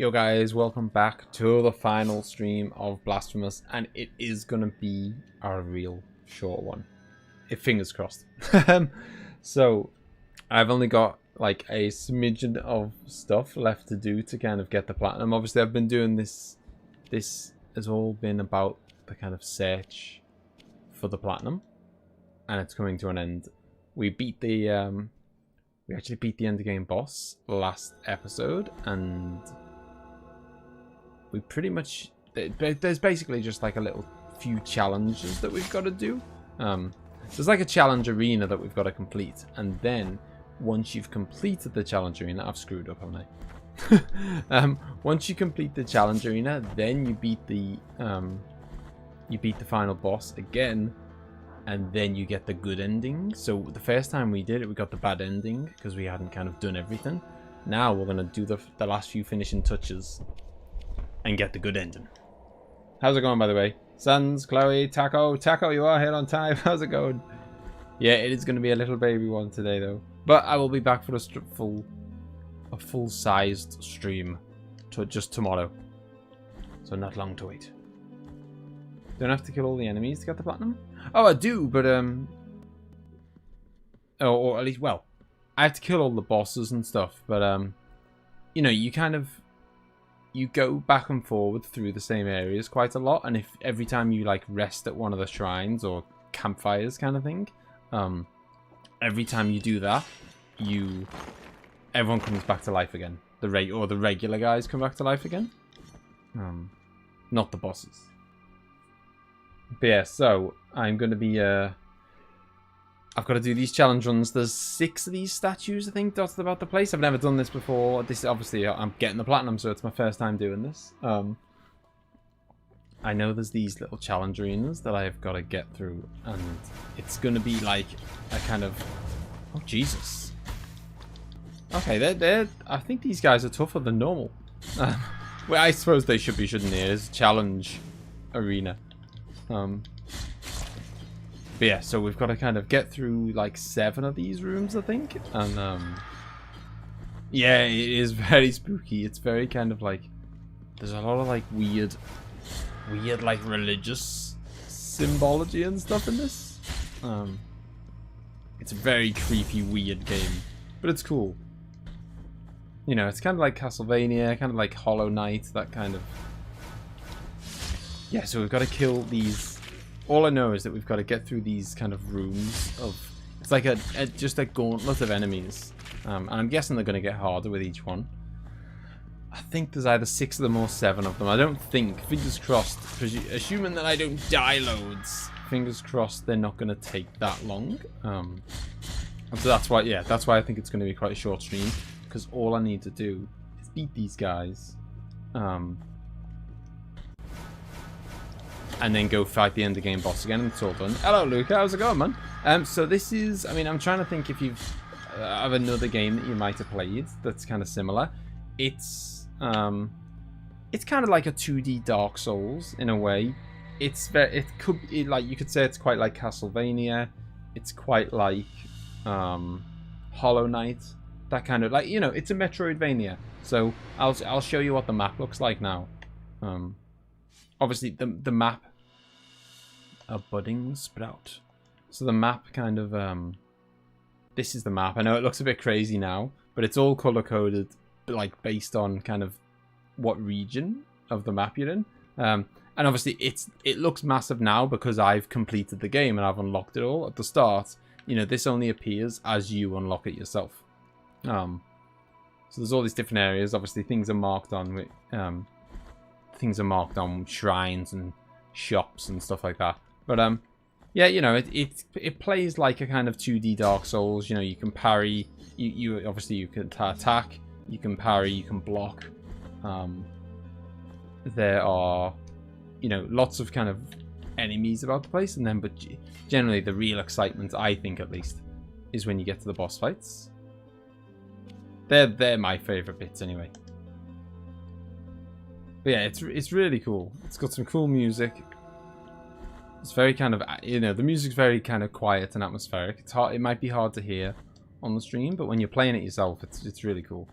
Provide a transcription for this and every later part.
Yo guys, welcome back to the final stream of Blasphemous, and it is gonna be a real short one. Fingers crossed. So, I've only got like a smidgen of stuff left to do to kind of get the platinum. Obviously, I've been doing this. This has all been about the kind of search for the platinum, and it's coming to an end. We beat the we actually beat the end game boss last episode, and we pretty much, there's basically just like a little few challenges that we've got to do. There's like a challenge arena that we've got to complete, and then once you've completed the challenge arena, I've screwed up, haven't I? Once you complete the challenge arena, then you beat the final boss again, and then you get the good ending. So the first time we did it, we got the bad ending because we hadn't kind of done everything. Now we're gonna do the last few finishing touches and get the good ending. How's it going, by the way? Sans, Chloe, Taco, you are here on time. How's it going? Yeah, it is going to be a little baby one today, though. But I will be back for a full-sized stream just tomorrow. So not long to wait. Don't have to kill all the enemies to get the platinum? Oh, I do, but or at least, well, I have to kill all the bosses and stuff. But you know, you go back and forward through the same areas quite a lot, and if every time you like rest at one of the shrines or campfires kind of thing, every time you do that, everyone comes back to life again. The regular guys come back to life again, not the bosses. But yeah, so I'm gonna be I've got to do these challenge runs. There's 6 of these statues, I think, dotted about the place. I've never done this before. This, obviously, I'm getting the platinum, so it's my first time doing this. I know there's these little challenge arenas that I've got to get through, and it's going to be like a kind of... Oh, Jesus. Okay, I think these guys are tougher than normal. Well, I suppose they should be, shouldn't they? It's a challenge arena. But yeah, so we've got to kind of get through like 7 of these rooms, I think. And yeah, it is very spooky. It's very kind of like, there's a lot of like weird like religious symbology and stuff in this. It's a very creepy, weird game, but it's cool. You know, it's kind of like Castlevania, kind of like Hollow Knight, that kind of... Yeah, so we've got to kill these... All I know is that we've got to get through these kind of rooms of... It's like just a gauntlet of enemies. And I'm guessing they're going to get harder with each one. I think there's either 6 of them or 7 of them. I don't think. Fingers crossed. Assuming that I don't die loads. Fingers crossed they're not going to take that long. And so that's why, yeah, that's why I think it's going to be quite a short stream. Because all I need to do is beat these guys. And then go fight the end game boss again, and it's all done. Hello, Luca. How's it going, man? So this is... I mean, I'm trying to think if you've... have another game that you might have played that's kind of similar. It's kind of like a 2D Dark Souls, in a way. It's very... like, you could say it's quite like Castlevania. It's quite like... Hollow Knight. That kind of... Like, you know, it's a metroidvania. So, I'll show you what the map looks like now. Obviously, the map... A budding sprout. So the map kind of... this is the map. I know it looks a bit crazy now, but it's all color-coded, like, based on kind of what region of the map you're in. And obviously, it looks massive now because I've completed the game and I've unlocked it all at the start. You know, this only appears as you unlock it yourself. So there's all these different areas. Obviously, things are marked on with... things are marked on shrines and shops and stuff like that. But yeah, you know, it plays like a kind of 2D Dark Souls. You know, you can parry, you obviously you can attack, you can parry, you can block. There are, you know, lots of kind of enemies about the place, and then but generally the real excitement, I think at least, is when you get to the boss fights. They're my favorite bits anyway. But yeah, it's really cool. It's got some cool music. It's very kind of, you know, the music's very kind of quiet and atmospheric. It's hard. It might be hard to hear on the stream, but when you're playing it yourself, it's really cool.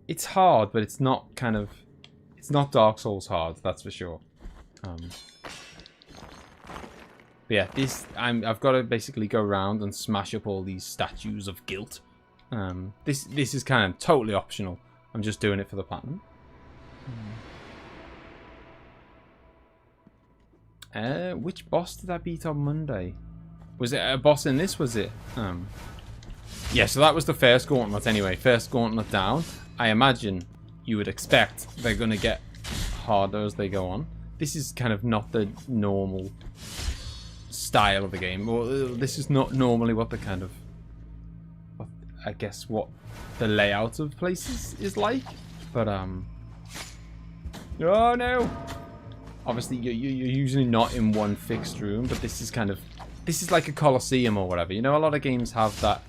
it's hard, but it's not kind of, it's not Dark Souls hard, that's for sure. But yeah, I've got to basically go around and smash up all these statues of guilt. This is kind of totally optional. I'm just doing it for the platinum. Which boss did I beat on Monday? Was it a boss in this? Was it? Yeah, so that was the first gauntlet anyway. First gauntlet down. I imagine you would expect they're going to get harder as they go on. This is kind of not the normal style of the game. Well, this is not normally what the kind of, I guess, what the layout of places is like. But, oh no! Obviously, you're usually not in one fixed room, but this is kind of, this is like a Colosseum or whatever. You know, a lot of games have that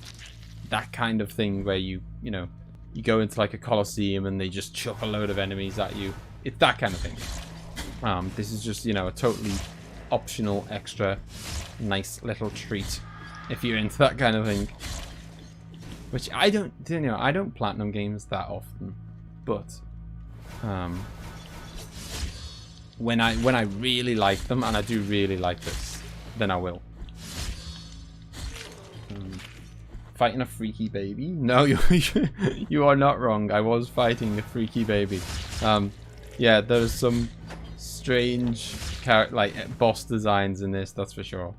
kind of thing where you know, you go into like a Colosseum and they just chuck a load of enemies at you. It's that kind of thing. This is just, you know, a totally optional, extra, nice little treat if you're into that kind of thing. Which I don't, you know, I don't platinum games that often, but when I really like them, and I do really like this, then I will. Fighting a freaky baby? No, you are not wrong. I was fighting a freaky baby. Yeah, there's some strange boss designs in this, that's for sure.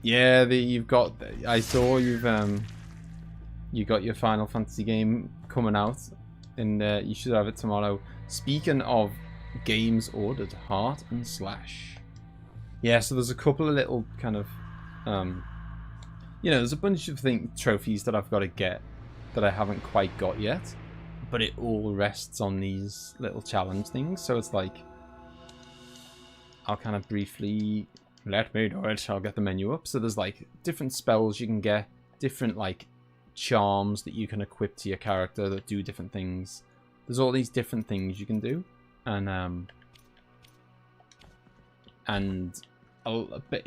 Yeah, you've got. I saw you got your Final Fantasy game coming out, and you should have it tomorrow. Speaking of games ordered, Heart and Slash. Yeah, so there's a couple of little kind of, you know, there's a bunch of trophies that I've got to get that I haven't quite got yet, but it all rests on these little challenge things. So it's like, I'll kind of briefly, let me do it, I'll get the menu up. So there's like different spells you can get, different like charms that you can equip to your character that do different things. There's all these different things you can do, and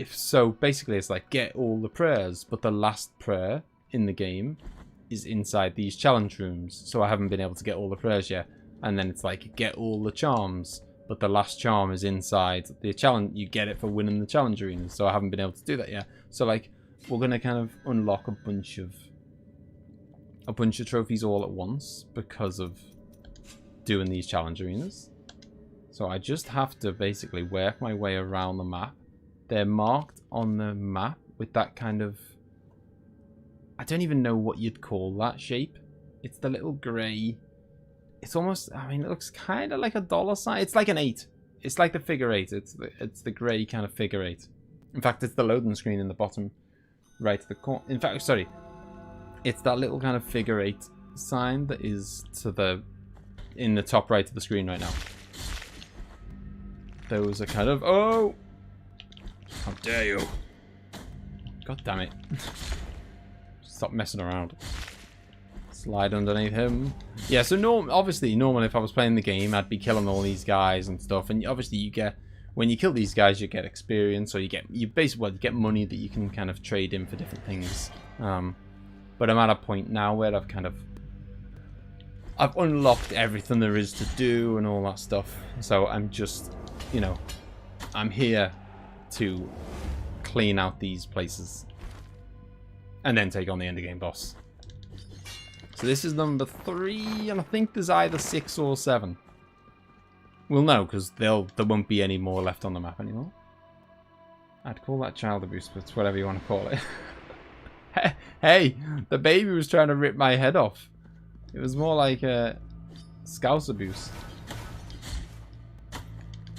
so basically it's like get all the prayers, but the last prayer in the game is inside these challenge rooms. So I haven't been able to get all the prayers yet. And then it's like get all the charms, but the last charm is inside the challenge. You get it for winning the challenge arena. So I haven't been able to do that yet. So like we're gonna kind of unlock a bunch of trophies all at once because of doing these challenge arenas. So I just have to basically work my way around the map. They're marked on the map with that kind of, I don't even know what you'd call that shape. It's the little grey. It's almost, I mean, it looks kind of like a dollar sign. It's like an 8. It's like the figure 8. It's the grey kind of figure 8. In fact, it's the loading screen in the bottom right of the corner. In fact, sorry. It's that little kind of figure 8 sign that is in the top right of the screen right now. Those are kind of, oh! How dare you! God damn it. Stop messing around. Slide underneath him. Yeah, so obviously, normally if I was playing the game, I'd be killing all these guys and stuff. And obviously you get, when you kill these guys, you get experience, or you get money that you can kind of trade in for different things. But I'm at a point now where I've unlocked everything there is to do and all that stuff. So I'm just, you know, I'm here to clean out these places and then take on the end of game boss. So this is number 3, and I think there's either 6 or 7. We'll know, because there won't be any more left on the map anymore. I'd call that child abuse, but it's whatever you want to call it. Hey, the baby was trying to rip my head off. It was more like scouse abuse.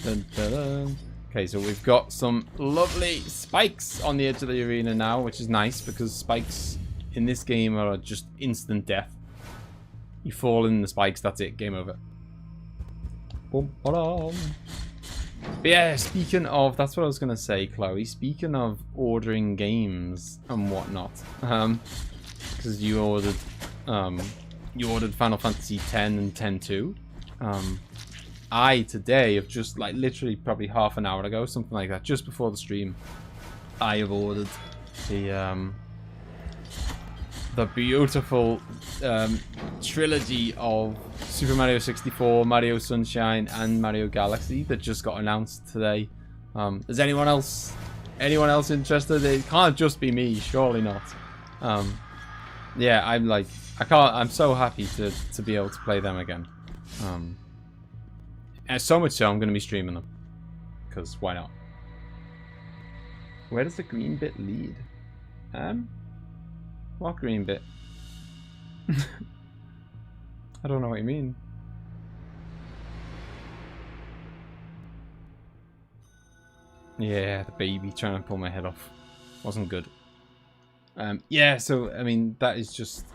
Dun, dun, dun. Okay, so we've got some lovely spikes on the edge of the arena now, which is nice because spikes in this game are just instant death. You fall in the spikes, that's it, game over. Boom, ba-dum. But yeah, speaking of, that's what I was going to say, Chloe. Speaking of ordering games and whatnot, because you ordered Final Fantasy X and X-2. I today have just like literally probably half an hour ago, something like that, just before the stream, I have ordered the the beautiful trilogy of Super Mario 64, Mario Sunshine, and Mario Galaxy that just got announced today. Is anyone else interested? It can't just be me, surely not. Yeah, I'm so happy to be able to play them again. And so much so I'm going to be streaming them, because why not? Where does the green bit lead? What green bit? I don't know what you mean. Yeah, the baby trying to pull my head off. Wasn't good. Yeah, so, I mean, that is just...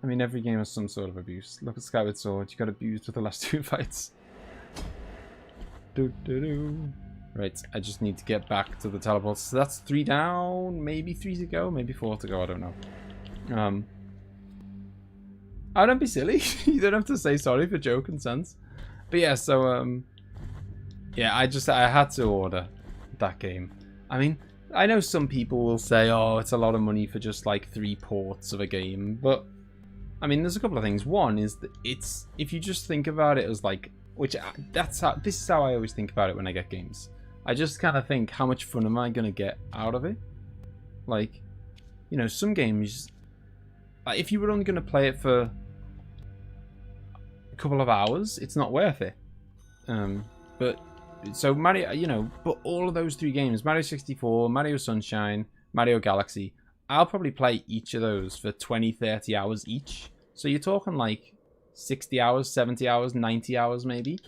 I mean, every game has some sort of abuse. Look at Skyward Sword. You got abused with the last 2 fights. Right, I just need to get back to the teleports. So that's 3 down, maybe 3 to go, maybe 4 to go, I don't know. Oh, don't be silly. You don't have to say sorry for joking sense. But yeah, so, yeah, I had to order that game. I mean, I know some people will say, oh, it's a lot of money for just like 3 ports of a game, but I mean, there's a couple of things. One is that it's, if you just think about it as like, this is how I always think about it when I get games. I just kind of think, how much fun am I going to get out of it? Like, you know, some games, if you were only going to play it for a couple of hours, it's not worth it. But, so Mario, you know, but all of those 3 games, Mario 64, Mario Sunshine, Mario Galaxy, I'll probably play each of those for 20, 30 hours each. So you're talking like 60 hours, 70 hours, 90 hours maybe.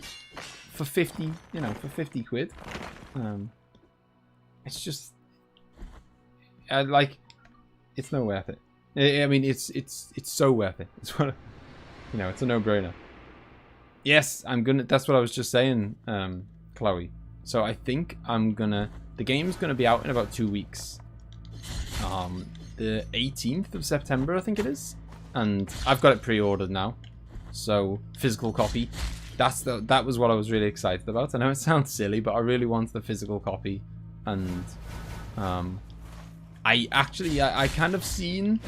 For 50, you know, for 50 quid. It's just... like, it's not worth it. I mean, it's so worth it. It's what, you know, it's a no-brainer. Yes, I'm gonna... That's what I was just saying, Chloe. So I think I'm gonna... The game's gonna be out in about 2 weeks. The 18th of September, I think it is. And I've got it pre-ordered now. So, physical copy. That was what I was really excited about. I know it sounds silly, but I really want the physical copy. And I kind of seen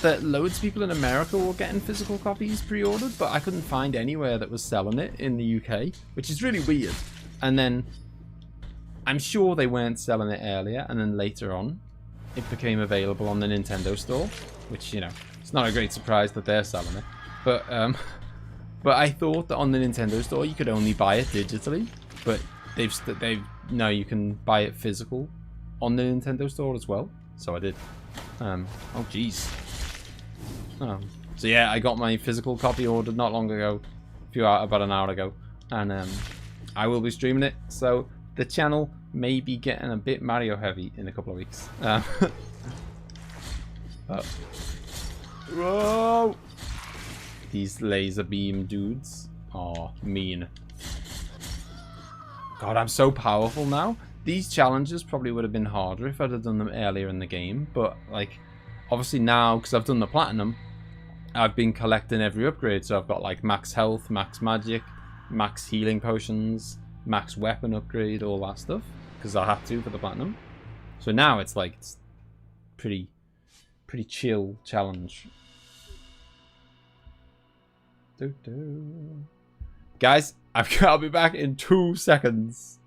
that loads of people in America were getting physical copies pre-ordered, but I couldn't find anywhere that was selling it in the UK, which is really weird. And then I'm sure they weren't selling it earlier, and then later on it became available on the Nintendo store, which, you know, it's not a great surprise that they're selling it. But I thought that on the Nintendo store you could only buy it digitally, but now you can buy it physical on the Nintendo store as well. So I did. Oh jeez. So yeah, I got my physical copy ordered not long ago, about an hour ago, and I will be streaming it. So the channel may be getting a bit Mario heavy in a couple of weeks. Whoa! These laser beam dudes are mean. God, I'm so powerful now. These challenges probably would have been harder if I'd have done them earlier in the game, but like, obviously now, because I've done the platinum, I've been collecting every upgrade. So I've got like max health, max magic, max healing potions, max weapon upgrade, all that stuff, because I had to for the platinum. So now it's like, it's pretty chill challenge. Guys, I'll be back in 2 seconds.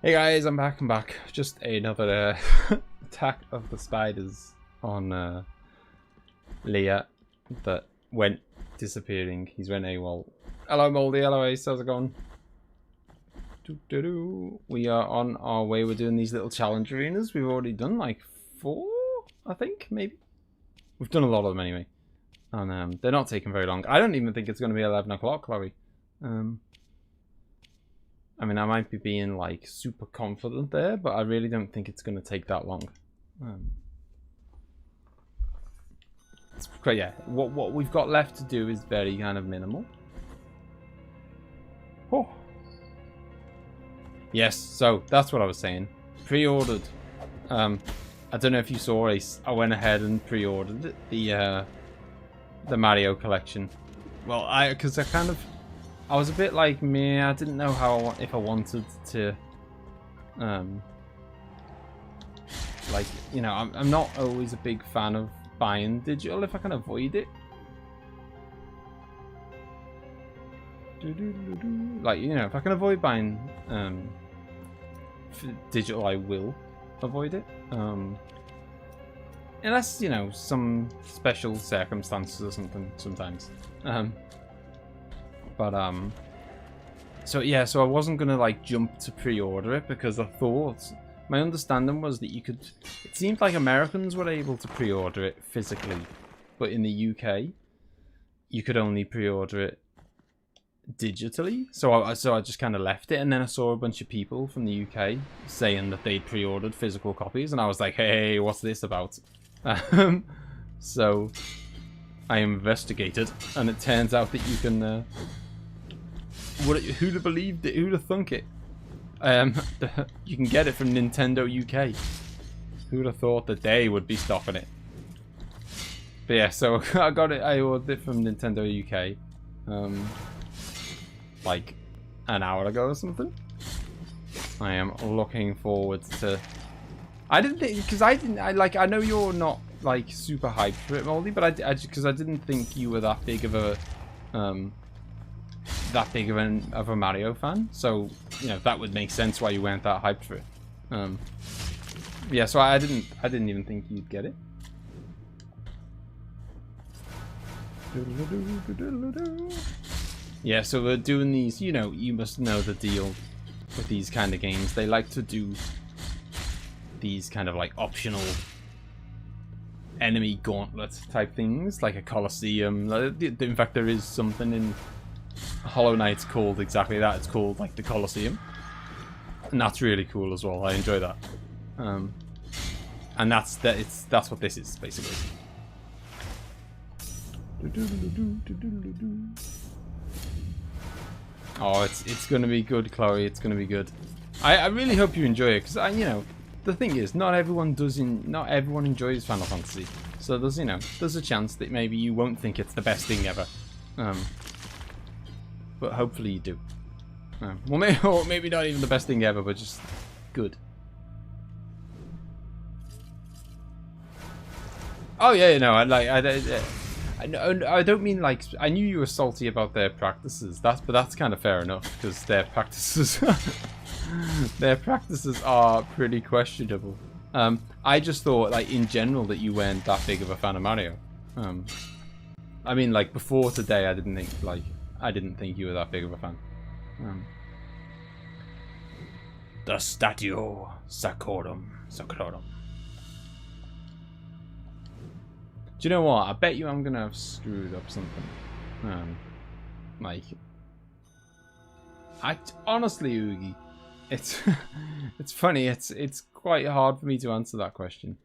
Hey guys, I'm back. Just another attack of the spiders on Leah that went disappearing. He's went AWOL. Hello Moldy, hello Ace, how's it going? We are on our way. We're doing these little challenge arenas. We've already done like 4, I think, maybe. We've done a lot of them anyway. And they're not taking very long. I don't even think it's going to be 11 o'clock, Chloe. I mean, I might be being like super confident there, but I really don't think it's going to take that long. It's great, yeah. What we've got left to do is very kind of minimal. Oh. Yes, so that's what I was saying. Pre-ordered. I don't know if you saw, Ace. I went ahead and pre-ordered the Mario collection. Well, because I was a bit like me. I didn't know if I wanted to, like, you know, I'm not always a big fan of buying digital if I can avoid it. Like, you know, if I can avoid buying digital, I will avoid it. Unless, you know, some special circumstances or something sometimes. So yeah, so I wasn't gonna like jump to pre-order it because I thought, my understanding was that you could, it seemed like Americans were able to pre-order it physically, but in the UK you could only pre-order it digitally. So I just kind of left it, and then I saw a bunch of people from the UK saying that they'd pre-ordered physical copies, and I was like, hey, what's this about? So I investigated, and it turns out that you can who'd have believed it? Who'd have thunk it? You can get it from Nintendo UK. Who'd have thought that they would be stocking it? But yeah, so I got it. I ordered it from Nintendo UK, like an hour ago or something. I am looking forward to. I didn't think, because I know you're not like super hyped for it, Moldy, but because I didn't think you were that big of a Mario fan, so you know that would make sense why you weren't that hyped for it. Yeah, so I didn't even think you'd get it. Yeah, so we're doing these, you know, you must know the deal with these kind of games. They like to do these kind of like optional enemy gauntlet type things, like a Colosseum. In fact, there is something in Hollow Knight called exactly that. It's called like the Colosseum, and that's really cool as well. I enjoy that. And that's what this is basically. Oh, it's gonna be good, Chloe. It's gonna be good. I really hope you enjoy it, because you know, the thing is, not everyone enjoys Final Fantasy. So there's a chance that maybe you won't think it's the best thing ever. But hopefully you do. Well, or maybe not even the best thing ever, but just good. Oh yeah, no, I don't mean like, I knew you were salty about their practices. But that's kind of fair enough, because their practices their practices are pretty questionable. I just thought, like, in general, that you weren't that big of a fan of Mario. I mean, like, before today, I didn't think you were that big of a fan. The statue Sacrorum. Do you know what? I bet you I'm gonna have screwed up something. Like, honestly, Oogie, it's it's funny. It's quite hard for me to answer that question,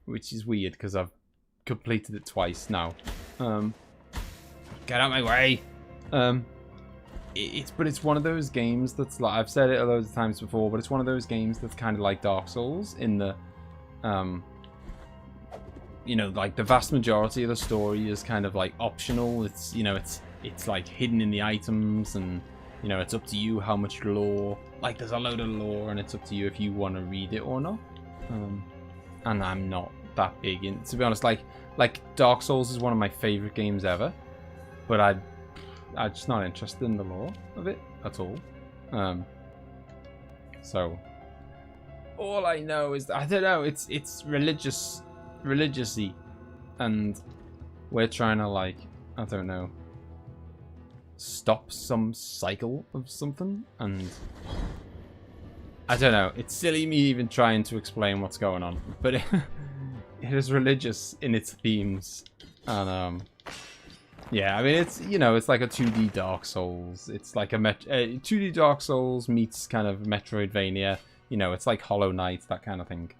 which is weird because I've completed it twice now. Get out of my way. It's one of those games that's like, I've said it a loads of times before, but it's one of those games that's kind of like Dark Souls in the you know, like the vast majority of the story is kind of like optional. It's, you know, it's like hidden in the items, and you know, it's up to you how much lore. Like, there's a load of lore, and it's up to you if you want to read it or not. And I'm not that big in, to be honest. Like Dark Souls is one of my favorite games ever, but I'm just not interested in the lore of it at all. So all I know is that, I don't know, it's religiously, and we're trying to, like, I don't know, stop some cycle of something, and I don't know, it's silly me even trying to explain what's going on, but it is religious in its themes, and yeah, I mean, it's, you know, it's like a 2D Dark Souls. It's like a 2D Dark Souls meets kind of Metroidvania. You know, it's like Hollow Knight, that kind of thing.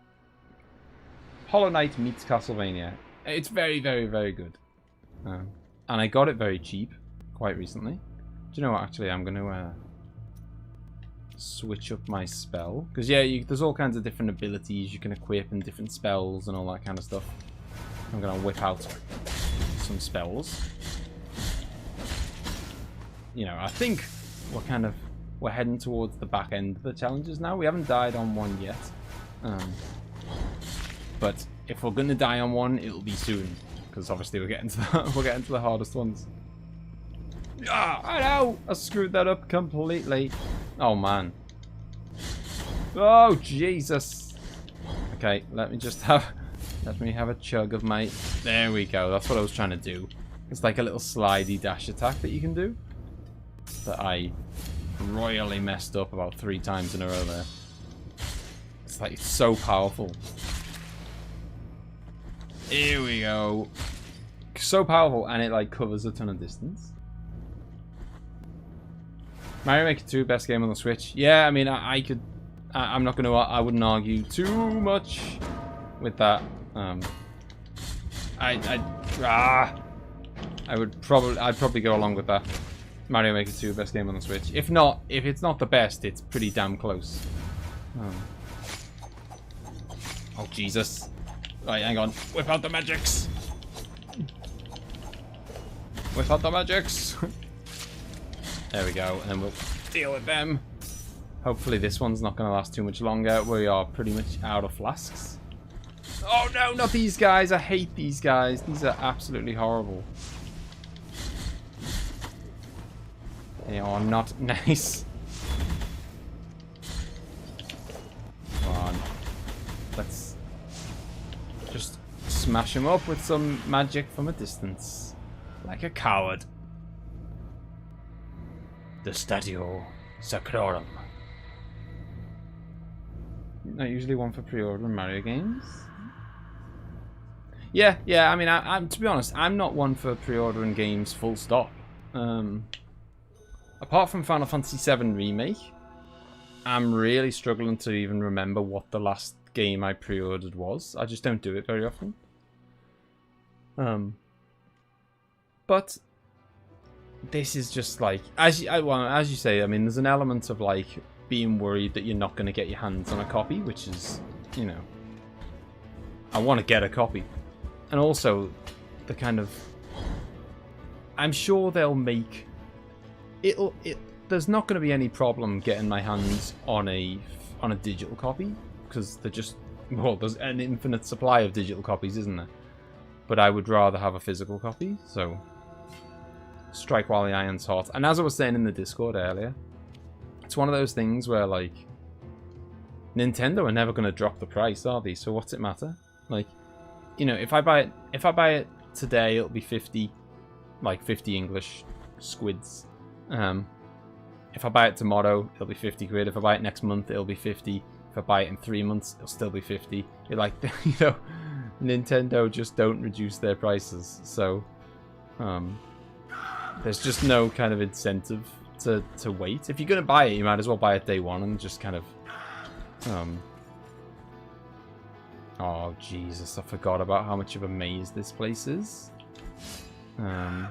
Hollow Knight meets Castlevania. It's very, very, very good. And I got it very cheap quite recently. Do you know what? Actually, I'm going to switch up my spell. Because, yeah, there's all kinds of different abilities you can equip and different spells and all that kind of stuff. I'm going to whip out some spells. You know, I think we're heading towards the back end of the challenges now. We haven't died on one yet. But if we're going to die on one, it'll be soon. Because obviously we're getting to the hardest ones. Ah, I know! I screwed that up completely. Oh, man. Oh, Jesus. Okay, let me have a chug of my... There we go. That's what I was trying to do. It's like a little slidey dash attack that you can do. That I royally messed up about 3 times in a row there. It's like, it's so powerful. Here we go. So powerful, and it like covers a ton of distance. Mario Maker 2, best game on the Switch. Yeah, I mean, I'm not gonna, I wouldn't argue too much with that. I'd probably go along with that. Mario Maker 2, best game on the Switch. If it's not the best, it's pretty damn close. Oh, Jesus. Right, hang on. Whip out the magics. Whip out the magics. There we go, and then we'll deal with them. Hopefully this one's not going to last too much longer. We are pretty much out of flasks. Oh no, not these guys. I hate these guys. These are absolutely horrible. They are not nice. Come on. Let's just smash him up with some magic from a distance. Like a coward. The Stadio Sacrorum. Not usually one for pre-ordering Mario games. Yeah. I mean, I'm to be honest, I'm not one for pre-ordering games. Full stop. Apart from Final Fantasy VII Remake, I'm really struggling to even remember what the last game I pre-ordered was. I just don't do it very often. But this is just like, as you say, I mean, there's an element of like being worried that you're not going to get your hands on a copy, which is, you know, I want to get a copy. And also the kind of, I'm sure they'll make there's not going to be any problem getting my hands on a digital copy, because they're just, well, there's an infinite supply of digital copies, isn't there? But I would rather have a physical copy, so strike while the iron's hot. And as I was saying in the Discord earlier, it's one of those things where, like, Nintendo are never going to drop the price, are they? So what's it matter? Like, you know, if I buy it today, it'll be 50, like 50 English squids. If I buy it tomorrow, it'll be 50 quid. If I buy it next month, it'll be 50. If I buy it in 3 months, it'll still be 50. You're like, you know, Nintendo just don't reduce their prices. So, there's just no kind of incentive to wait. If you're going to buy it, you might as well buy it day one and just kind of, oh, Jesus, I forgot about how much of a maze this place is. Can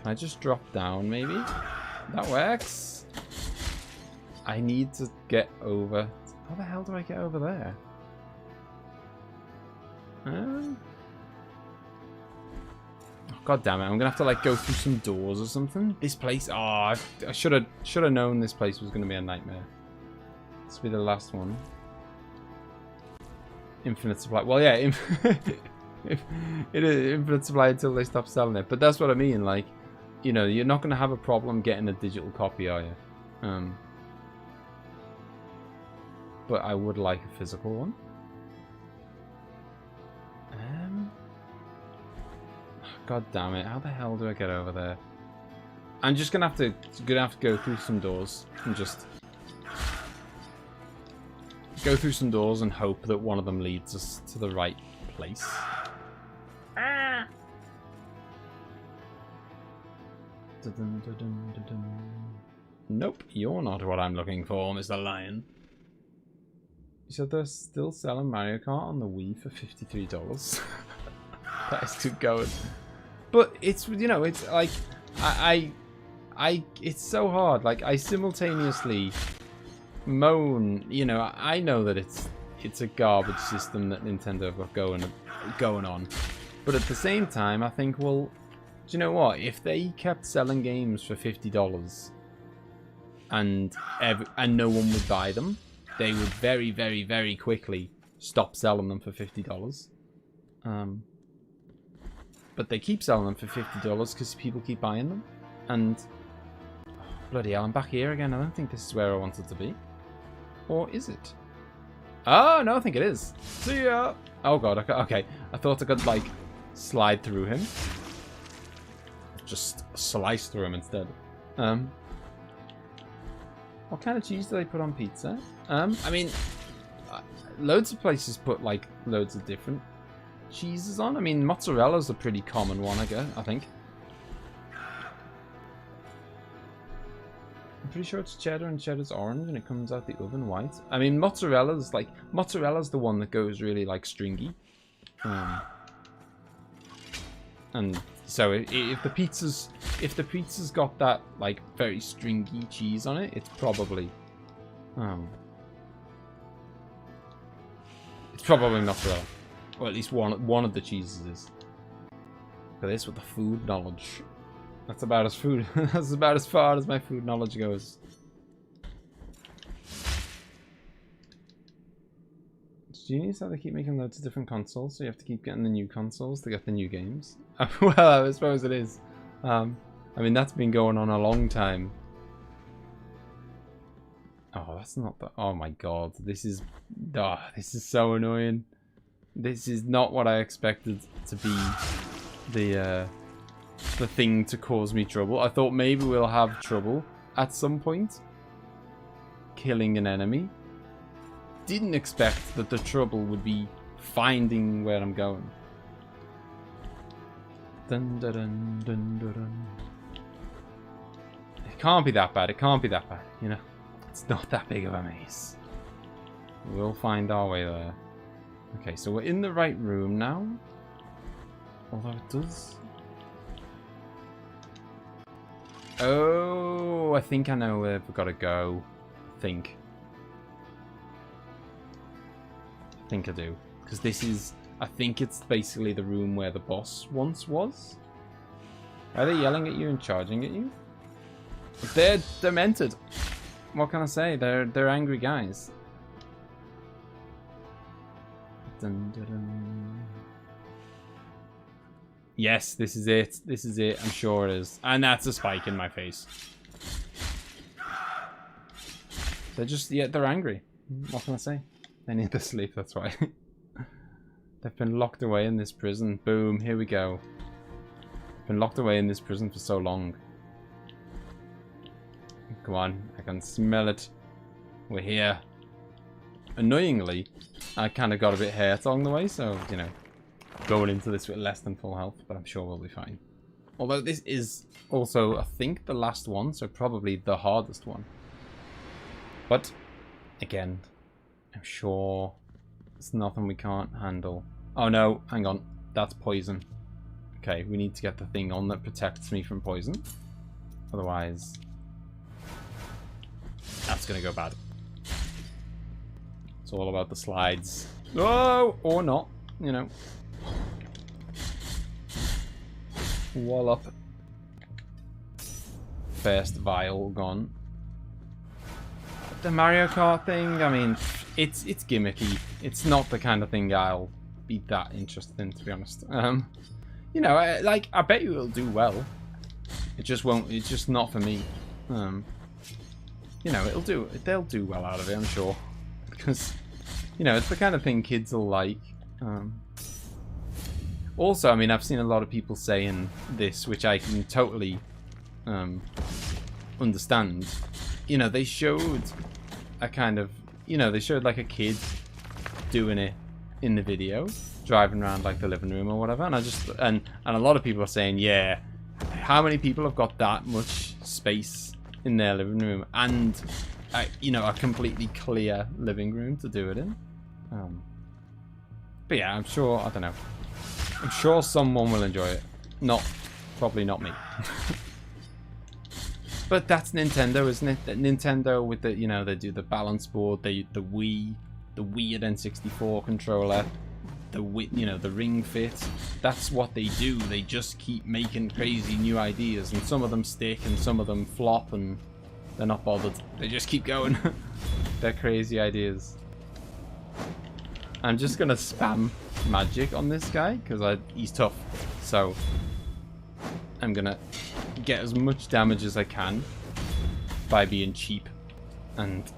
I just drop down, maybe? That works. I need to get over... How the hell do I get over there? Oh, God damn it. I'm going to have to, like, go through some doors or something. This place... Oh, I should have known this place was going to be a nightmare. This will be the last one. Infinite supply. Well, yeah. It is infinite supply until they stop selling it. But that's what I mean, like... You know, you're not going to have a problem getting a digital copy, are you? but I would like a physical one. God damn it! How the hell do I get over there? I'm just gonna have to go through some doors and just go through some doors and hope that one of them leads us to the right place. Ah! Nope, you're not what I'm looking for, Mr. Lion. You said they're still selling Mario Kart on the Wii for $53. That is too good. But it's, you know, it's like it's so hard. Like, I simultaneously moan, you know, I know that it's a garbage system that Nintendo have got going on. But at the same time, I think, well, do you know what? If they kept selling games for $50 and no one would buy them, they would very, very, very quickly stop selling them for $50. But they keep selling them for $50 because people keep buying them. And oh, bloody hell, I'm back here again. I don't think this is where I wanted to be. Or is it? Oh, no, I think it is. See ya! Oh god, okay. I thought I could, like, slide through him. Just slice through him instead. What kind of cheese do they put on pizza? I mean, loads of places put, like, loads of different cheeses on. I mean, mozzarella's a pretty common one, I think. I'm pretty sure it's cheddar and cheddar's orange and it comes out the oven white. I mean, mozzarella's the one that goes really, like, stringy. And so if the pizza's got that, like, very stringy cheese on it, it's probably mozzarella. Or at least one of the cheeses is. Look at this with the food knowledge. That's about as far as my food knowledge goes. It's genius how they keep making loads of different consoles, so you have to keep getting the new consoles to get the new games. Well, I suppose it is. I mean, that's been going on a long time. Oh, that's not the... Oh my god, this is so annoying. This is not what I expected to be the thing to cause me trouble. I thought maybe we'll have trouble at some point killing an enemy. Didn't expect that the trouble would be finding where I'm going. Dun, dun, dun, dun, dun, dun. It can't be that bad. It can't be that bad, you know. It's not that big of a maze. We'll find our way there. Okay, so we're in the right room now. Although it does... Oh, I think I know where we've got to go. I think I do. Because this is... I think it's basically the room where the boss once was. Are they yelling at you and charging at you? They're demented. What can I say? They're angry guys. Dun, dun, dun. Yes, this is it. This is it. I'm sure it is. And that's a spike in my face. They're just, yeah, they're angry. What can I say? They need to sleep, that's why. They've been locked away in this prison. Boom, here we go. Been locked away in this prison for so long. Come on, I can smell it. We're here. Annoyingly, I kind of got a bit hurt along the way, so, you know, going into this with less than full health, but I'm sure we'll be fine. Although this is also, I think, the last one, so probably the hardest one. But, again, I'm sure it's nothing we can't handle. Oh no, hang on, that's poison. Okay, we need to get the thing on that protects me from poison. Otherwise, that's gonna go bad. It's all about the slides. Oh, or not, you know. Wall up. First vial gone. The Mario Kart thing, I mean, it's gimmicky. It's not the kind of thing I'll be that interested in, to be honest. You know, I bet you it'll do well. It just won't. It's just not for me. You know, they'll do well out of it, I'm sure. because, you know, it's the kind of thing kids will like. Also, I mean, I've seen a lot of people saying this, which I can totally understand. You know, they showed a kind of, you know, they showed like a kid doing it in the video, driving around like the living room or whatever, and I just, and a lot of people are saying, yeah, how many people have got that much space in their living room and, you know, a completely clear living room to do it in? But yeah, I'm sure, I don't know. I'm sure someone will enjoy it. Probably not me. But that's Nintendo, isn't it? Nintendo with the, you know, they do the balance board, the weird N64 controller, the you know, the Ring Fit. That's what they do. They just keep making crazy new ideas, and some of them stick, and some of them flop, and they're not bothered. They just keep going. They're crazy ideas. I'm just gonna spam magic on this guy because he's tough. So I'm gonna get as much damage as I can by being cheap and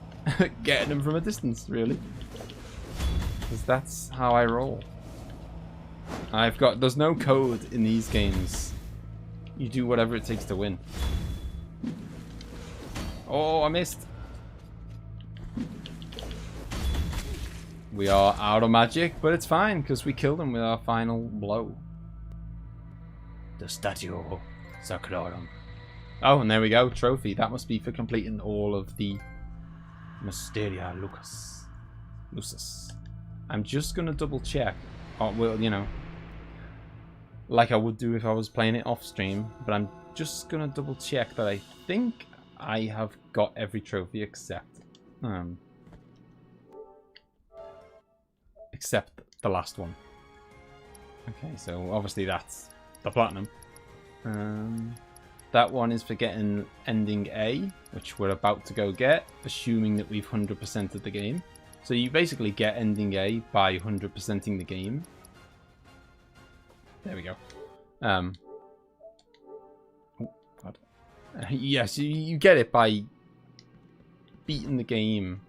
getting him from a distance, really. Because that's how I roll. There's no code in these games. You do whatever it takes to win. Oh, I missed. We are out of magic, but it's fine because we killed him with our final blow. The statue Sacrarum. Oh, and there we go. Trophy. That must be for completing all of the Mysteria Lucis. I'm just going to double check. Oh, well, you know, like I would do if I was playing it off stream. But I'm just going to double check that I think I have got every trophy except the last one. Okay, so obviously that's the platinum. That one is for getting ending A, which we're about to go get, assuming that we've 100%ed the game. So you basically get ending A by 100%ing the game. There we go. Oh, God. Yes, you get it by beating the game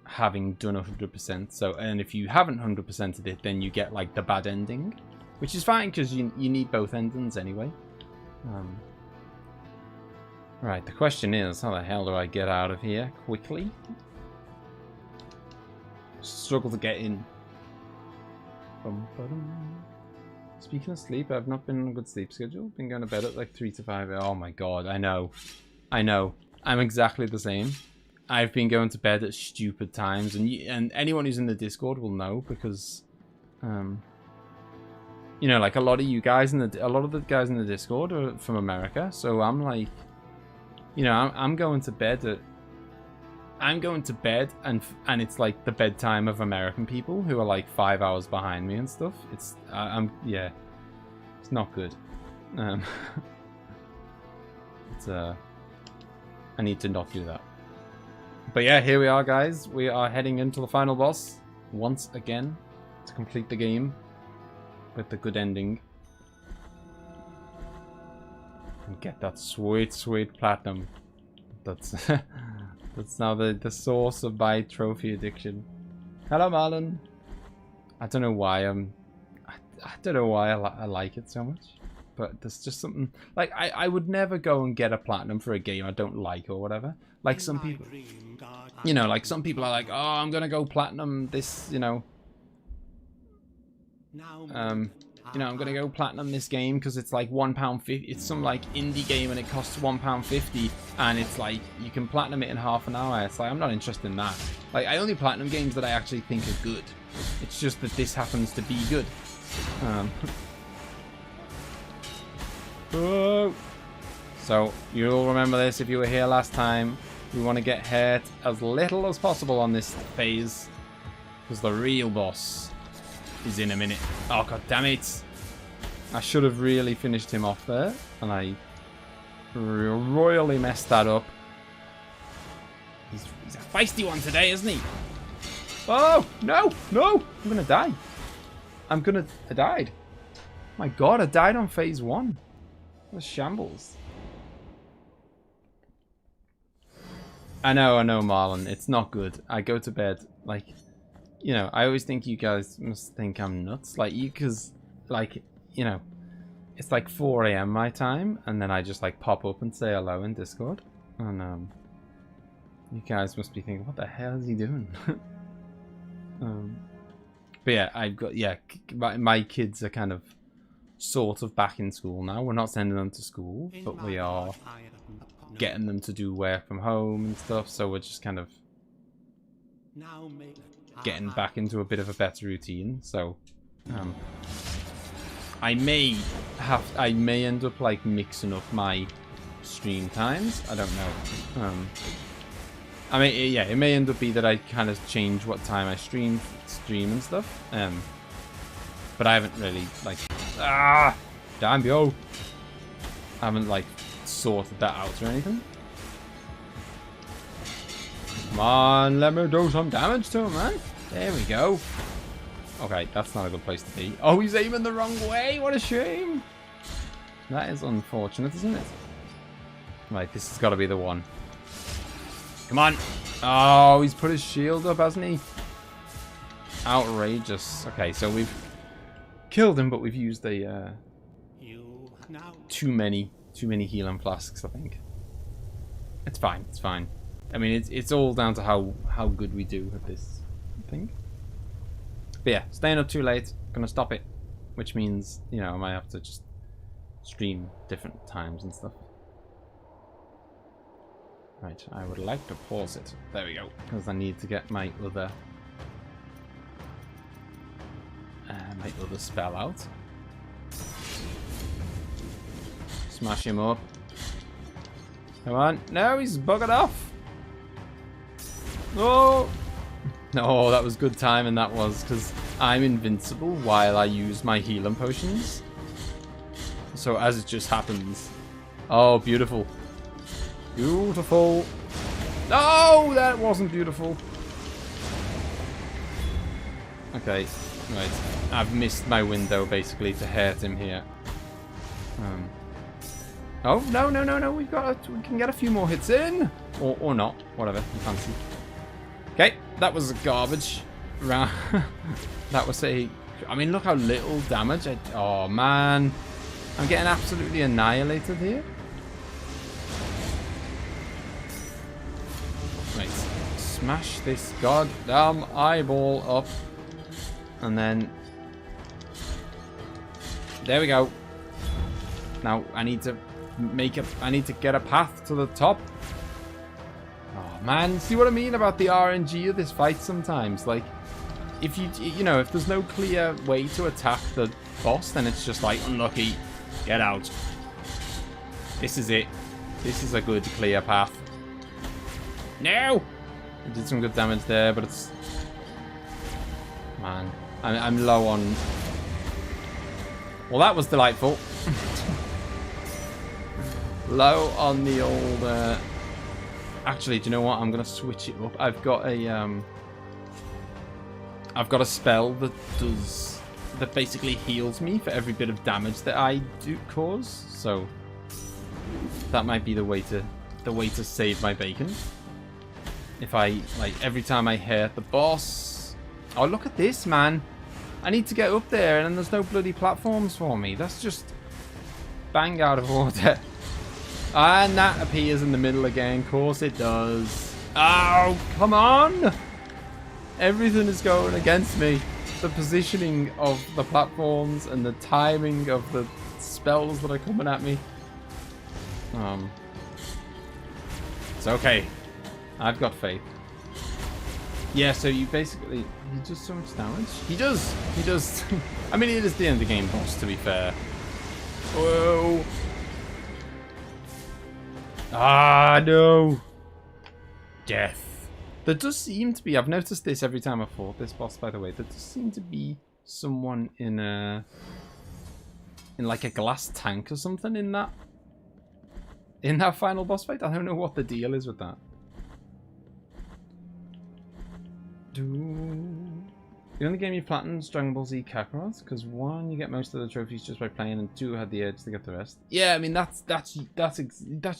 having done 100%. So, and if you haven't 100%ed it, then you get like the bad ending, which is fine because you need both endings anyway. Right, the question is, how the hell do I get out of here quickly? Struggle to get in. Speaking of sleep, I've not been on a good sleep schedule. Been going to bed at like 3 to 5. Oh my God, I know. I'm exactly the same. I've been going to bed at stupid times, and anyone who's in the Discord will know because, you know, like a lot of the guys in the Discord are from America, so I'm like, you know, I'm going to bed and it's like the bedtime of American people who are like 5 hours behind me and stuff. Yeah, it's not good. I need to not do that. But yeah, here we are, guys. We are heading into the final boss once again to complete the game with the good ending and get that sweet, sweet platinum. That's that's now the source of my trophy addiction. Hello, Malin. I don't know why I don't know why I like it so much, but there's just something like I would never go and get a platinum for a game I don't like or whatever. Like some people, you know, like some people are like, oh, I'm gonna go platinum this, you know, I'm gonna go platinum this game because it's like £1.50. It's some like indie game and it costs £1.50, and it's like you can platinum it in half an hour. It's like I'm not interested in that. Like I only platinum games that I actually think are good. It's just that this happens to be good. Oh. So you'll remember this if you were here last time. We want to get hurt as little as possible on this phase because the real boss is in a minute. Oh, God damn it. I should have really finished him off there, and I royally messed that up. He's a feisty one today, isn't he? Oh, no, no. I'm going to die. I died. My God, I died on phase 1. What a shambles. I know, Marlon. It's not good. I go to bed, like, you know, I always think you guys must think I'm nuts. Like, because, like, you know, it's like 4 AM my time, and then I just, like, pop up and say hello in Discord. And, you guys must be thinking, what the hell is he doing? But yeah, I've got, yeah, my kids are kind of sort of back in school now. We're not sending them to school, but we are getting them to do work from home and stuff, so we're just kind of getting back into a bit of a better routine. So I may end up like mixing up my stream times. I don't know. I mean, yeah, it may end up be that I kind of change what time I stream and stuff. But I haven't really like damn yo. I haven't like sorted that out or anything. Come on, let me do some damage to him, man. There we go. Okay, that's not a good place to be. Oh, he's aiming the wrong way. What a shame. That is unfortunate, isn't it? Right, this has got to be the one. Come on. Oh, he's put his shield up, hasn't he? Outrageous. Okay, so we've killed him, but we've used a too many healing flasks, I think. It's fine, it's fine. I mean, it's all down to how good we do at this, I think. But yeah, staying up too late, gonna stop it. Which means, you know, I might have to just stream different times and stuff. Right, I would like to pause it. There we go. Because I need to get my other spell out. Smash him up. Come on. No, he's buggered off. Oh! No, that was good timing, that was, because I'm invincible while I use my healing potions. So as it just happens. Oh, beautiful. Beautiful. No, that wasn't beautiful. Okay, right. I've missed my window basically to hurt him here. Oh no! We can get a few more hits in, or not, whatever you fancy. Okay, that was garbage. That was a. I mean, look how little damage. Oh man, I'm getting absolutely annihilated here. Right, smash this goddamn eyeball up, and then there we go. Now I need to get a path to the top. Oh man, see what I mean about the RNG of this fight sometimes? Like, if you know, if there's no clear way to attack the boss, then it's just like, unlucky, get out. This is it. This is a good clear path. No! I did some good damage there, but it's... Man, I'm low on... Well, that was delightful. Low on the old... Actually, do you know what? I'm going to switch it up. I've got a spell that basically heals me for every bit of damage that I do cause. So that might be the way to save my bacon. If I, like, every time I hurt the boss... Oh, look at this, man. I need to get up there and there's no bloody platforms for me. That's just bang out of order. And that appears in the middle again. Of course it does. Oh, come on. Everything is going against me. The positioning of the platforms and the timing of the spells that are coming at me. It's okay. I've got faith. Yeah, so you basically... He does so much damage? He does! He does. I mean, it is the end of the game boss, to be fair. Whoa! Ah, no! Death. There does seem to be... I've noticed this every time I've fought this boss, by the way. There does seem to be someone in a... in like a glass tank or something in that final boss fight. I don't know what the deal is with that. The only game you platinumed Dragon Ball Z Kakarot, because 1, you get most of the trophies just by playing, and 2, had the urge to get the rest. Yeah, I mean that's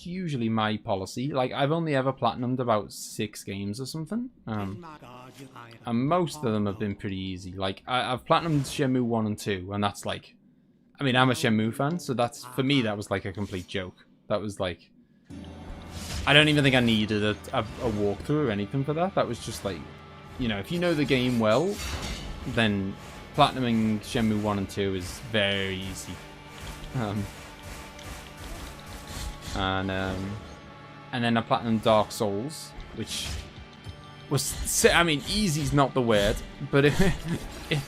usually my policy. Like, I've only ever platinumed about 6 games or something, and most of them have been pretty easy. Like, I've platinumed Shenmue 1 and 2, and that's like, I mean, I'm a Shenmue fan, so that's, for me, that was like a complete joke. That was like, I don't even think I needed a walkthrough or anything for that. That was just like, you know, if you know the game well, then platinuming Shenmue 1 and 2 is very easy. And then I platinumed Dark Souls, which was, I mean, easy's not the word, but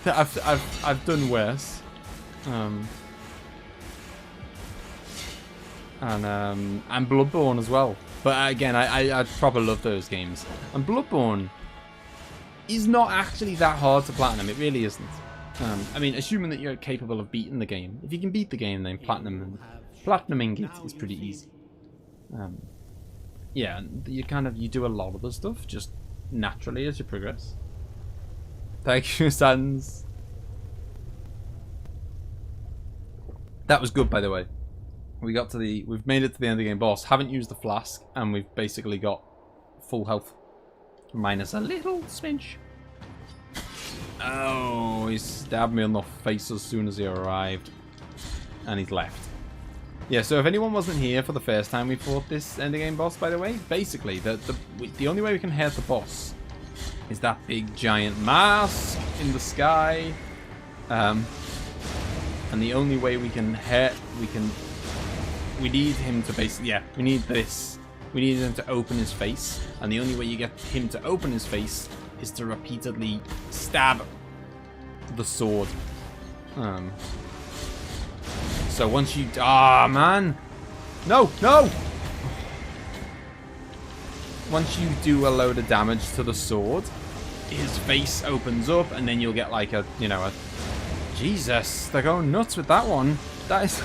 I've done worse. And Bloodborne as well. But again, I proper love those games. And Bloodborne is not actually that hard to platinum. It really isn't. I mean, assuming that you're capable of beating the game. If you can beat the game, then platinuming it is pretty easy. Yeah, you do a lot of the stuff just naturally as you progress. Thank you, Sans. That was good, by the way. We've made it to the end of the game boss. Haven't used the flask, and we've basically got full health. Minus a little smidge. Oh, he stabbed me on the face as soon as he arrived. And he's left. Yeah, so if anyone wasn't here for the first time we fought this endgame boss, by the way, basically, the only way we can hurt the boss is that big giant mask in the sky. And the only way we can hurt, we need him to basically, yeah, we need this. We need him to open his face, and the only way you get him to open his face is to repeatedly stab the sword. So once you, man, no. Once you do a load of damage to the sword, his face opens up, and then you'll get like a, you know, Jesus, they're going nuts with that one. That's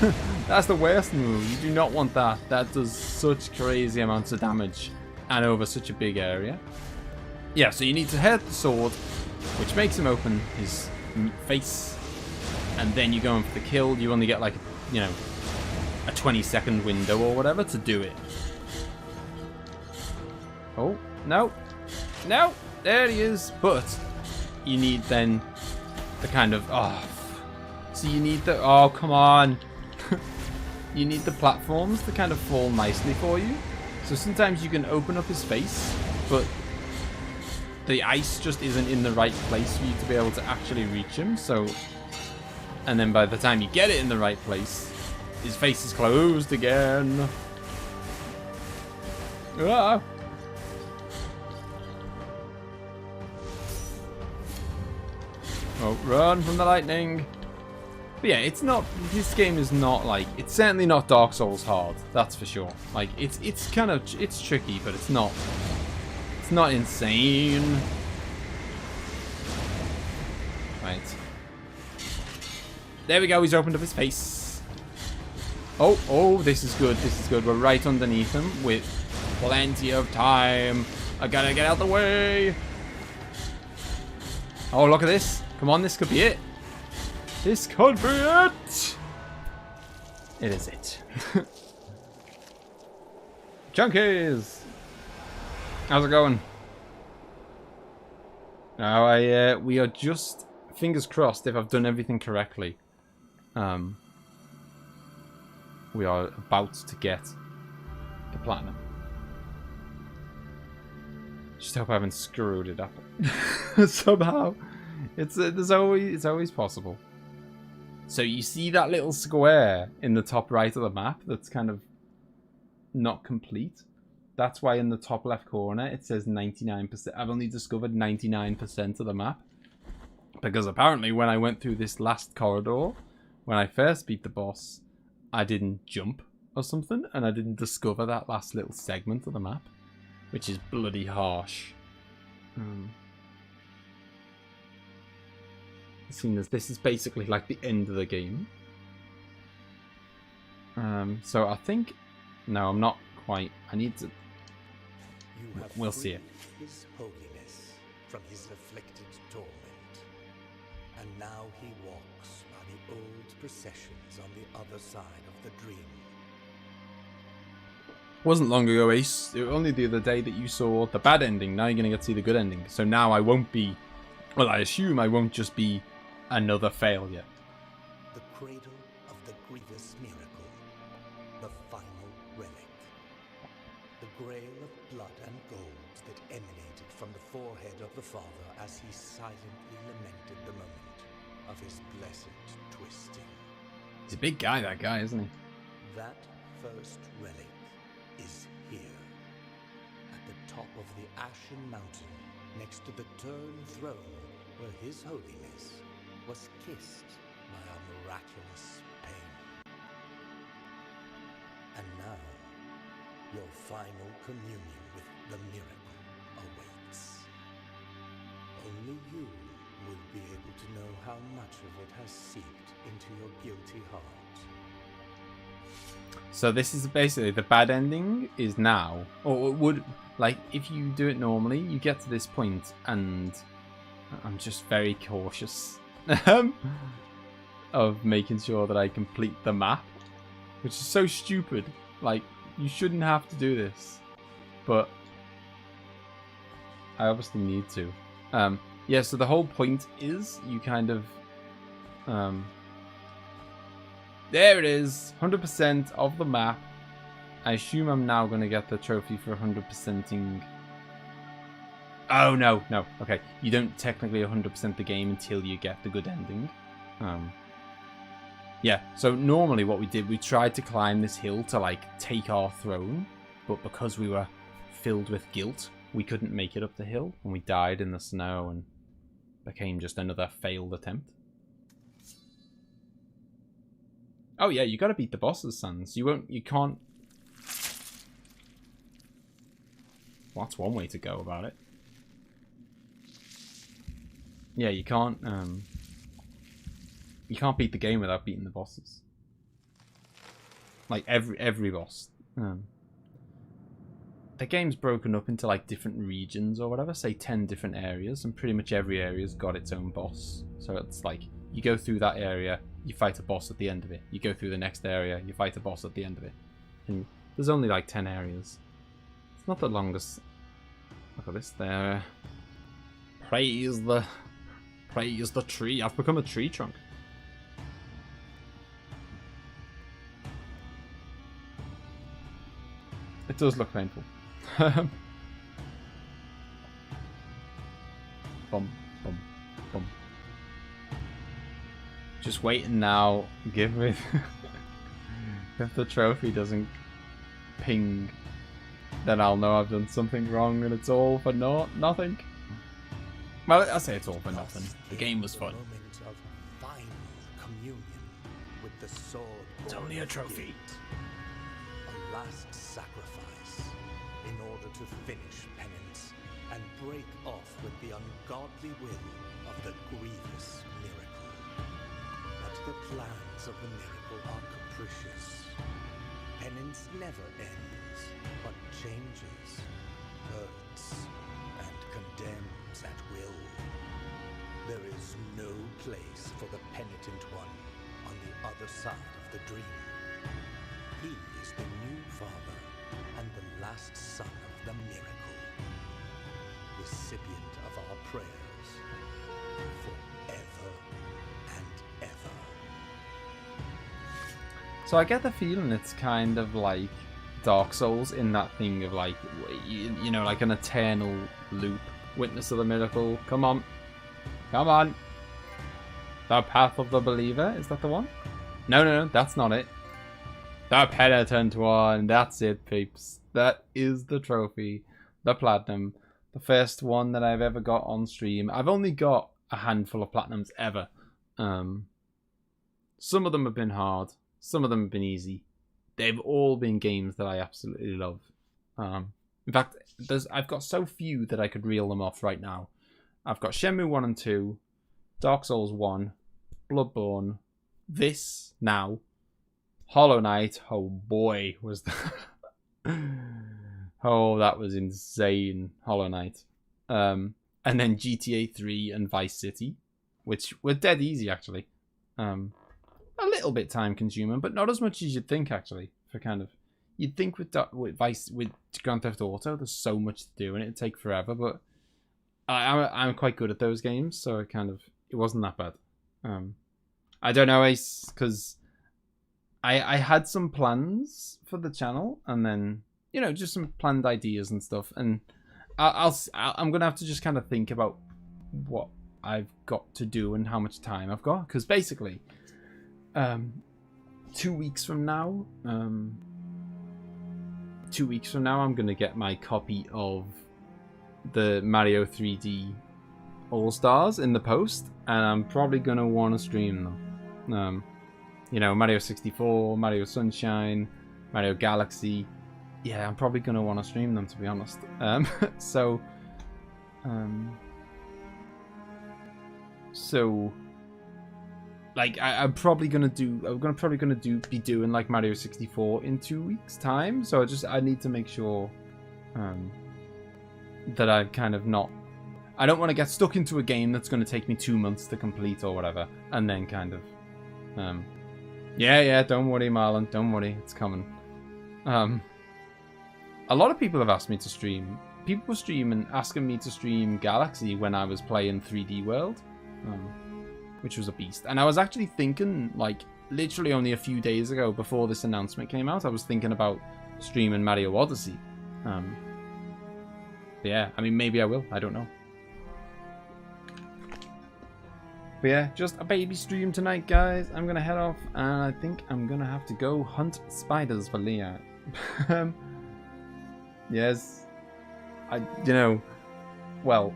the worst move. You do not want that. That does such crazy amounts of damage and over such a big area. Yeah, so you need to hurt the sword, which makes him open his face, and then you go in for the kill. You only get like, you know, a 20-second window or whatever to do it. Oh, no, there he is. But you need then the kind of, so you need the, oh, come on. You need the platforms to kind of fall nicely for you. So sometimes you can open up his face, but the ice just isn't in the right place for you to be able to actually reach him. So, and then by the time you get it in the right place, his face is closed again. Ah. Oh, run from the lightning. But yeah, it's not, this game is not like, it's certainly not Dark Souls hard, that's for sure. Like, it's kind of, it's tricky, but it's not insane. Right. There we go, he's opened up his face. Oh, this is good, We're right underneath him with plenty of time. I gotta get out the way. Oh, look at this. Come on, this could be it. This could be it! It is it. Junkies! How's it going? Now, we are just, fingers crossed, if I've done everything correctly. We are about to get the platinum. Just hope I haven't screwed it up. Somehow. It's always possible. So you see that little square in the top right of the map that's kind of not complete? That's why in the top left corner it says 99%. I've only discovered 99% of the map. Because apparently when I went through this last corridor, when I first beat the boss, I didn't jump or something, and I didn't discover that last little segment of the map. Which is bloody harsh. Seeing as this is basically like the end of the game. So I think, no, I'm not quite. I need to. We'll see it. His holiness from his afflicted torment. And now he walks by the old processions on the other side of the dream. Wasn't long ago, Ace. It was only the other day that you saw the bad ending. Now you're going to get to see the good ending. So now I won't be... Well, I assume I won't just be another failure. The cradle of the grievous miracle. The final relic. The grail of blood and gold that emanated from the forehead of the father as he silently lamented the moment of his blessed twisting. He's a big guy, that guy, isn't he? That first relic is here, at the top of the Ashen Mountain, next to the Turned Throne, where His Holiness was kissed by a miraculous pain. And now, your final communion with the miracle awaits. Only you will be able to know how much of it has seeped into your guilty heart. So this is basically the bad ending is now, or it would, like, if you do it normally, you get to this point, and I'm just very cautious of making sure that I complete the map, which is so stupid. Like, you shouldn't have to do this, but I obviously need to. Yeah, so the whole point is you kind of, there it is, 100% of the map. I assume I'm now going to get the trophy for 100%ing. Oh, no. Okay, you don't technically 100% the game until you get the good ending. Yeah, so normally what we did, we tried to climb this hill to, like, take our throne. But because we were filled with guilt, we couldn't make it up the hill. And we died in the snow and became just another failed attempt. Oh yeah, you gotta beat the bosses, Sans. You can't... Well, that's one way to go about it. Yeah, you can't beat the game without beating the bosses. Like, every boss. The game's broken up into, like, different regions or whatever, say 10 different areas, and pretty much every area's got its own boss. So it's like, you go through that area, you fight a boss at the end of it. You go through the next area, you fight a boss at the end of it. And there's only like 10 areas. It's not the longest. Look at this there. Praise the tree. I've become a tree trunk. It does look painful. Bum, bum, bum. Just waiting now. Give me... If the trophy doesn't ping, then I'll know I've done something wrong and it's all for nothing. Well, I say it's all for nothing. The game was fun. Of final communion with the sword. It's only a trophy. A last sacrifice in order to finish penance and break off with the ungodly will of the grievous miracle. But the plans of the miracle are capricious. Penance never ends, but changes, hurts, and condemns at will. There is no place for the penitent one on the other side of the dream. He is the new father and the last son of the miracle, recipient of our prayers forever and ever. So I get the feeling it's kind of like Dark Souls in that thing of like, you know, like an eternal loop. Witness of the miracle. Come on. Come on. The Path of the Believer. Is that the one? No, that's not it. The Penitent one. That's it, peeps. That is the trophy. The Platinum. The first one that I've ever got on stream. I've only got a handful of Platinums ever. Some of them have been hard. Some of them have been easy. They've all been games that I absolutely love. In fact, I've got so few that I could reel them off right now. I've got Shenmue 1 and 2, Dark Souls 1, Bloodborne, this now, Hollow Knight. Oh boy, was that... Oh, that was insane, Hollow Knight. And then GTA 3 and Vice City. which were dead easy actually. A little bit time consuming, but not as much as you'd think actually. For kind of, you'd think with Grand Theft Auto, there's so much to do and it'd take forever, but I'm quite good at those games, so it wasn't that bad. I don't know, Ace, because I had some plans for the channel, and then, you know, just some planned ideas and stuff, and I'm gonna have to just kind of think about what I've got to do and how much time I've got, because basically 2 weeks from now I'm gonna get my copy of the Mario 3D All-Stars in the post, and I'm probably gonna want to stream them. You know, Mario 64, Mario Sunshine, Mario Galaxy. Yeah, I'm probably gonna want to stream them, to be honest. So like I'm probably gonna be doing like Mario 64 in 2 weeks time. So I need to make sure that I kind of I don't want to get stuck into a game that's going to take me 2 months to complete or whatever, and then kind of yeah, don't worry, Marlon, don't worry, it's coming. A lot of people have asked me to stream. People were asking me to stream Galaxy when I was playing 3D World, which was a beast. And I was actually thinking, like, literally only a few days ago, before this announcement came out, I was thinking about streaming Mario Odyssey. But yeah, I mean, maybe I will. I don't know. But yeah, just a baby stream tonight, guys. I'm gonna head off, and I think I'm gonna have to go hunt spiders for Leah. Yes, well,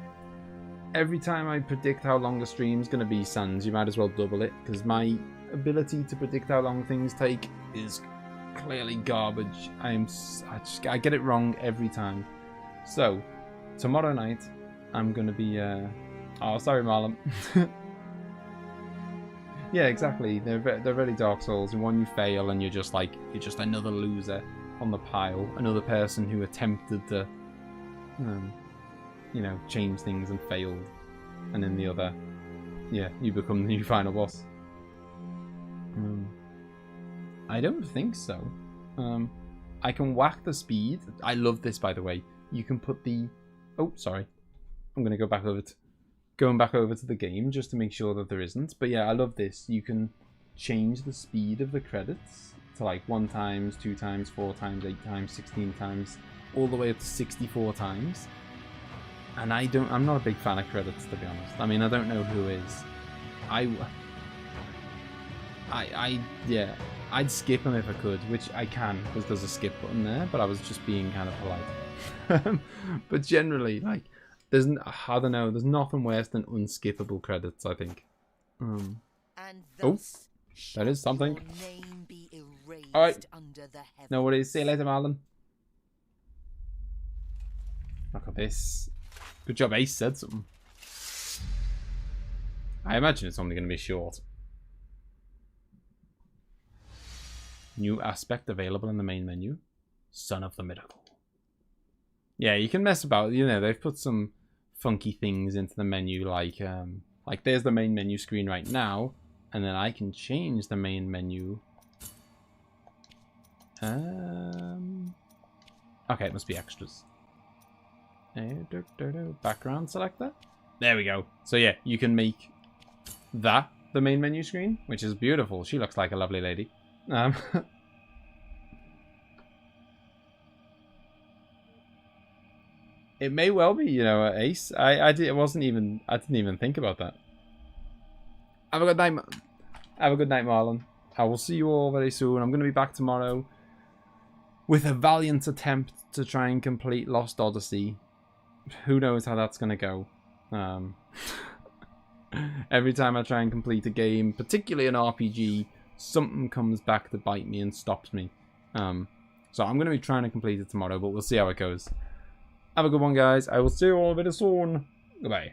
every time I predict how long a stream's gonna be, Sans, you might as well double it, because my ability to predict how long things take is clearly garbage. I get it wrong every time. So tomorrow night I'm gonna be oh, sorry, Marlon. Yeah, exactly. They're very Dark Souls, and when you fail and you're just another loser on the pile, another person who attempted to you know, change things and failed, and then the other, yeah, you become the new final boss. I don't think so. I can whack the speed. I love this, by the way. You can put the... Oh, sorry. I'm going to going back over to the game just to make sure that there isn't. But yeah, I love this. You can change the speed of the credits to like 1 times, 2 times, 4 times, 8 times, 16 times, all the way up to 64 times. And I'm not a big fan of credits, to be honest. I mean, I don't know who is. Yeah, I'd skip them if I could, which I can because there's a skip button there, but I was just being kind of polite. But generally, like, I don't know, there's nothing worse than unskippable credits, I think. Oh, that is something. Alright, no worries. See you later, Marlon. Look at this. Good job, Ace said something. I imagine it's only going to be short. New aspect available in the main menu. Son of the Miracle. Yeah, you can mess about. You know, they've put some funky things into the menu, like there's the main menu screen right now, and then I can change the main menu. Okay, it must be extras. Background selector. There we go. So yeah, you can make that the main menu screen, which is beautiful. She looks like a lovely lady. It may well be, you know, Ace. I didn't even think about that. Have a good night. Have a good night, Marlon. I will see you all very soon. I'm going to be back tomorrow with a valiant attempt to try and complete Lost Odyssey. Who knows how that's going to go. Every time I try and complete a game, particularly an RPG, something comes back to bite me and stops me. So I'm going to be trying to complete it tomorrow, but we'll see how it goes. Have a good one, guys. I will see you all very soon. Goodbye.